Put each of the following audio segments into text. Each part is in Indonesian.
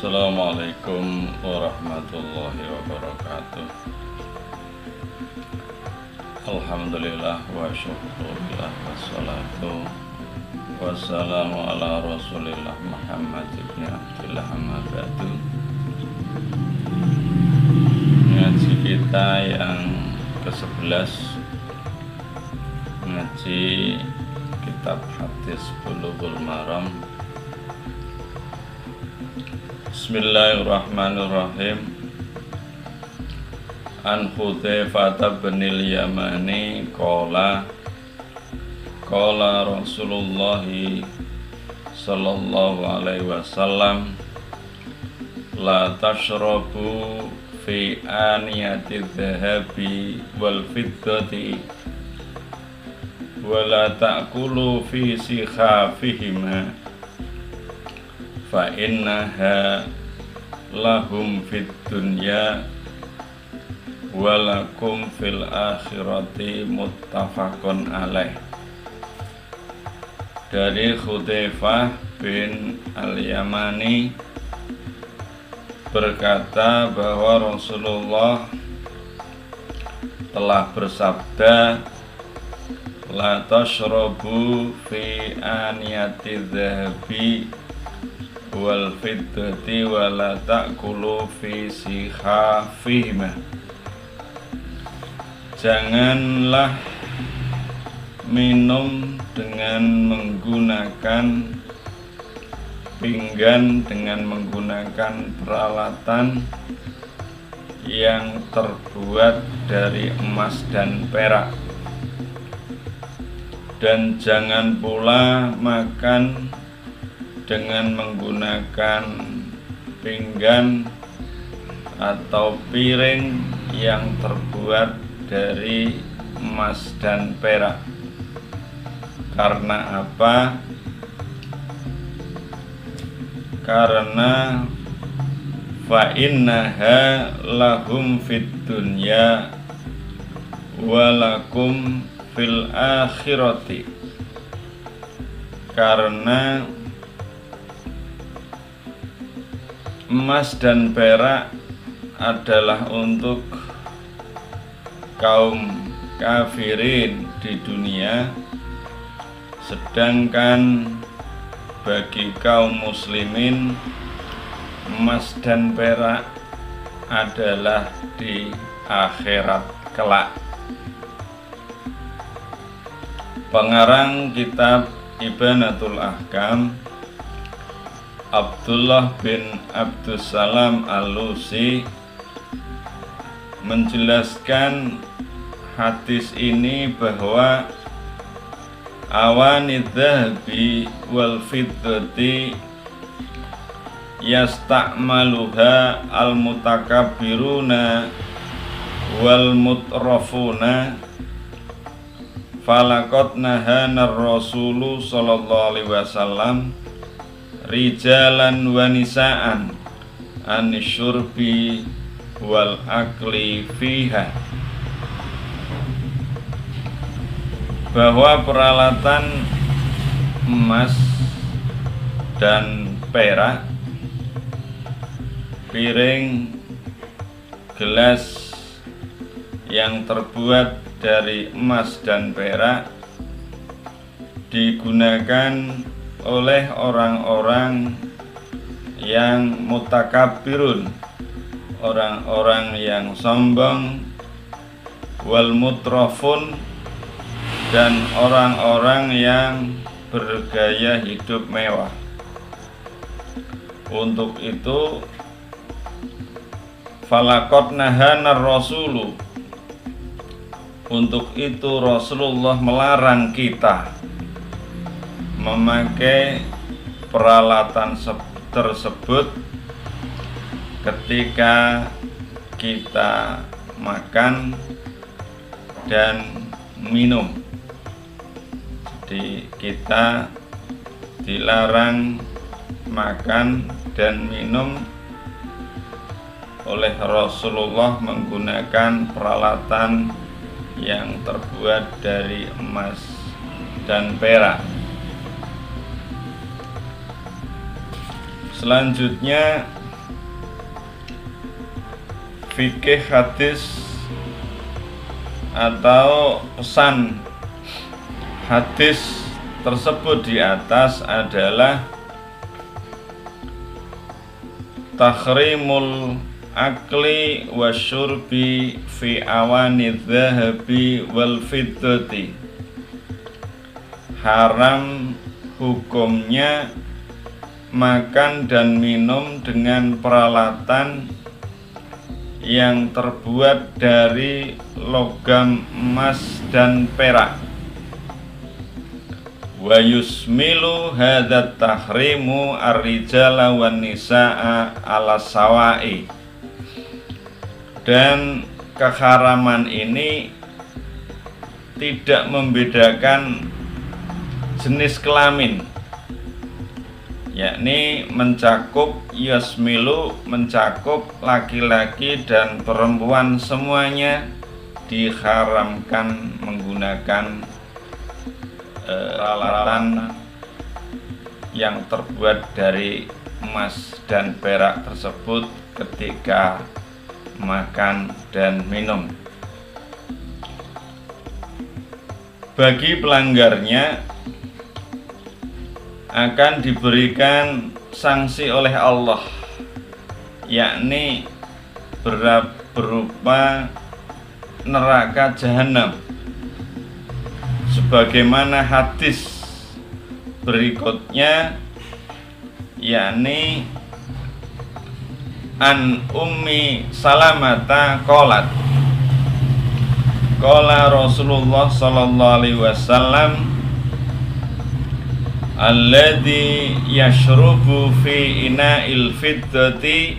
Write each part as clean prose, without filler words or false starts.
Assalamualaikum warahmatullahi wabarakatuh. Alhamdulillah wa syukurillah wassalatu wassalamu ala rasulillah Muhammad ibn Abdillah amma ba'du. Ngaji kita yang ke-11, ngaji kitab hadis Bulughul Maram. Bismillahirrahmanirrahim. An Hudzaifah bin al-Yamani qala Rasulullah sallallahu alaihi wasallam la tashrabu fi aniyati dhahabi wal fiddati wa la ta'kulu fi sikhafihima fa innaha lahum fid dunya walakum fil akhirati muttafaqun alaih. Dari Hudzaifah bin al-Yamani berkata bahwa Rasulullah telah bersabda, la tashrabu fi aniyati dhahabi wal fiddati wa la ta'kulu fi sikhafihima. Janganlah minum dengan menggunakan pinggan, dengan menggunakan peralatan yang terbuat dari emas dan perak, dan jangan pula makan dengan menggunakan pinggan atau piring yang terbuat dari emas dan perak. Karena apa? Karena fa innaha lahum fid dunya walakum fil akhirati. Karena emas dan perak adalah untuk kaum kafirin di dunia, sedangkan bagi kaum muslimin emas dan perak adalah di akhirat kelak. Pengarang kitab Ibanatul Ahkam Abdullah bin Abdussalam Al-Lusi menjelaskan hadis ini bahwa awanid dhahabi wal fiddati yasta'maluha al-mutakabbiruna wal mutrafuna falaqad nahana ar-rasulu sallallahu alaihi wasallam rijalan wa nisaan anisyurbi wal akli fiha. Bahwa peralatan emas dan perak, piring, gelas yang terbuat dari emas dan perak digunakan oleh orang-orang yang mutakabbirun, orang-orang yang sombong, wal mutrafun, dan orang-orang yang bergaya hidup mewah. Untuk itu falaqad nahana rasulu, untuk itu Rasulullah melarang kita memakai peralatan tersebut ketika kita makan dan minum. Jadi kita dilarang makan dan minum oleh Rasulullah menggunakan peralatan yang terbuat dari emas dan perak. Selanjutnya fikih hadis atau pesan hadis tersebut di atas adalah tahrimul akli wasyurbi fi awani dhahabi wal fiddati. Haram hukumnya makan dan minum dengan peralatan yang terbuat dari logam emas dan perak. Wa yusmilu hadat tahrimu ar-rijala wan nisaa ala sawa'i. Dan keharaman ini tidak membedakan jenis kelamin, yakni mencakup yasmilu, mencakup laki-laki dan perempuan, semuanya diharamkan menggunakan peralatan yang terbuat dari emas dan perak tersebut ketika makan dan minum. Bagi pelanggarnya akan diberikan sanksi oleh Allah, yakni berupa neraka jahanam, sebagaimana hadis berikutnya, yakni an ummi salamata qalat qala Rasulullah sallallahu alaihi wasallam alladzi yashrubu fi ina'il fiddati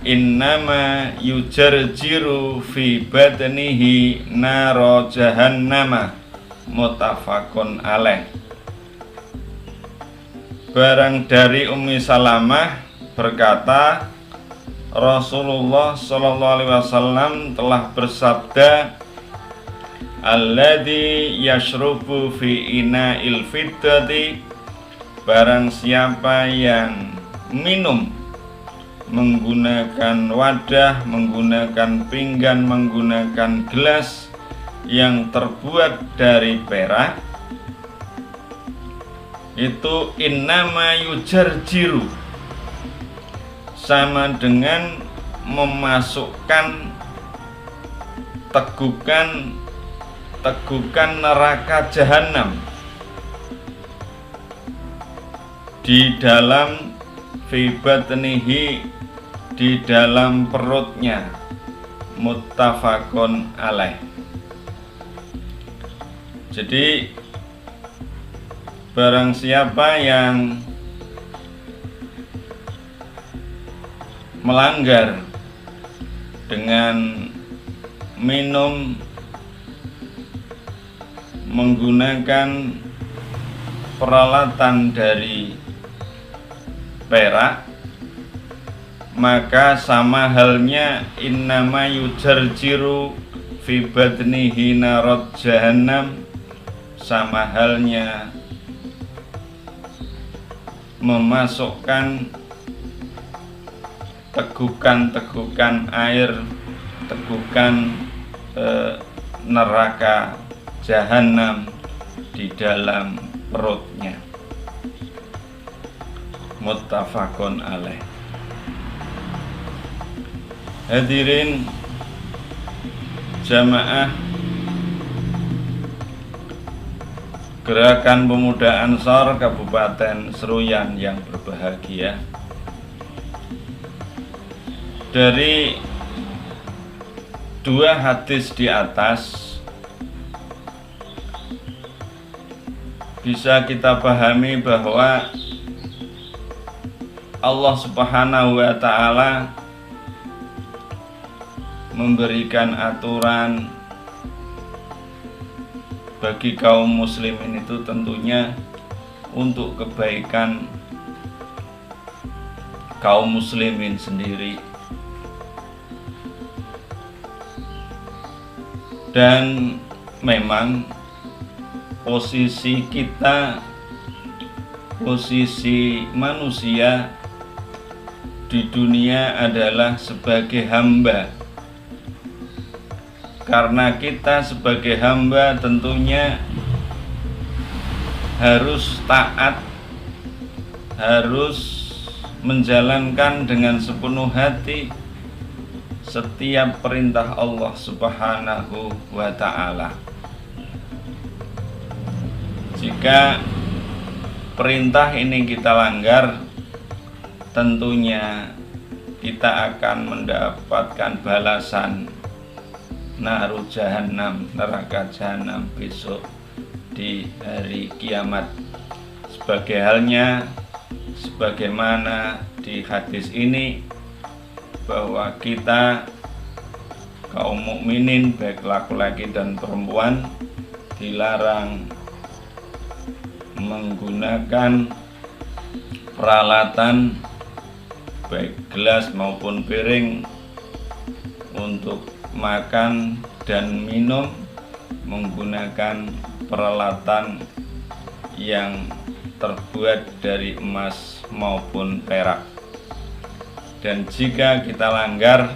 innama yujarjiru fi batnihi naro jahannama, muttafaqun alaih. Barang dari Ummi Salamah berkata, Rasulullah sallallahu alaihi wasallam telah bersabda, alladzi yashrubu fi ina'il fiddati, barang siapa yang minum menggunakan wadah, menggunakan pinggan, menggunakan gelas yang terbuat dari perak, itu innama yujarjiru, sama dengan memasukkan tegukan neraka jahanam di dalam fi batnihi, di dalam perutnya, muttafaqun alaih. Jadi barang siapa yang melanggar dengan minum menggunakan peralatan dari perak, maka sama halnya innama yujarjiru fi batnihi narot jahannam, sama halnya memasukkan tegukan air, tegukan neraka jahanam di dalam perutnya, muttafaqun alaih. Hadirin jamaah Gerakan Pemuda Ansor Kabupaten Seruyan yang berbahagia, dari dua hadis di atas bisa kita pahami bahwa Allah Subhanahu wa ta'ala memberikan aturan bagi kaum muslimin itu tentunya untuk kebaikan kaum muslimin sendiri. Dan memang posisi kita, posisi manusia di dunia adalah sebagai hamba. Karena kita sebagai hamba tentunya harus taat, harus menjalankan dengan sepenuh hati setiap perintah Allah Subhanahu wa ta'ala. Jika perintah ini kita langgar, tentunya kita akan mendapatkan balasan naru jahanam, neraka jahanam besok di hari kiamat. Sebagaimana di hadis ini, bahwa kita kaum mukminin baik laki-laki dan perempuan dilarang menggunakan peralatan baik gelas maupun piring untuk makan dan minum menggunakan peralatan yang terbuat dari emas maupun perak. Dan jika kita langgar,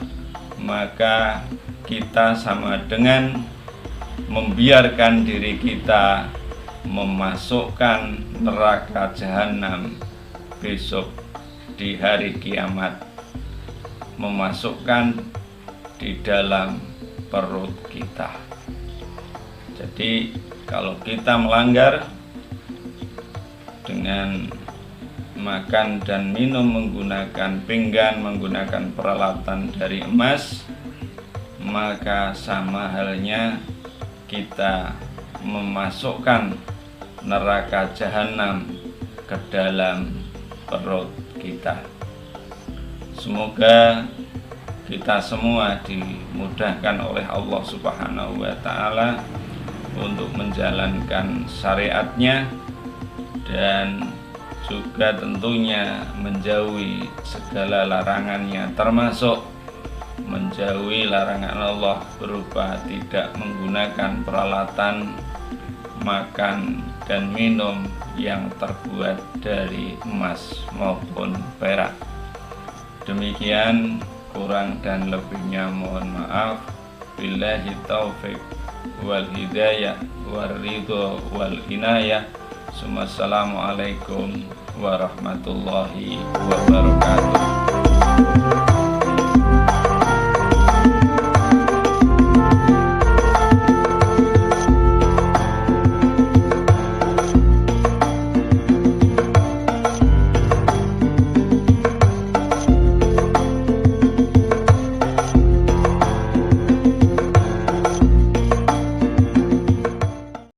maka kita sama dengan membiarkan diri kita memasukkan neraka jahanam besok di hari kiamat, memasukkan di dalam perut kita. Jadi kalau kita melanggar dengan makan dan minum menggunakan pinggan, menggunakan peralatan dari emas, maka sama halnya kita memasukkan neraka jahanam ke dalam perut kita. Semoga kita semua dimudahkan oleh Allah Subhanahu wa ta'ala untuk menjalankan syariatnya dan juga tentunya menjauhi segala larangannya, termasuk menjauhi larangan Allah berupa tidak menggunakan peralatan makan dan minum yang terbuat dari emas maupun perak. Demikian, kurang dan lebihnya mohon maaf. Billahi taufik wal hidayah wal ridho wal inayah. Assalamualaikum warahmatullahi wabarakatuh.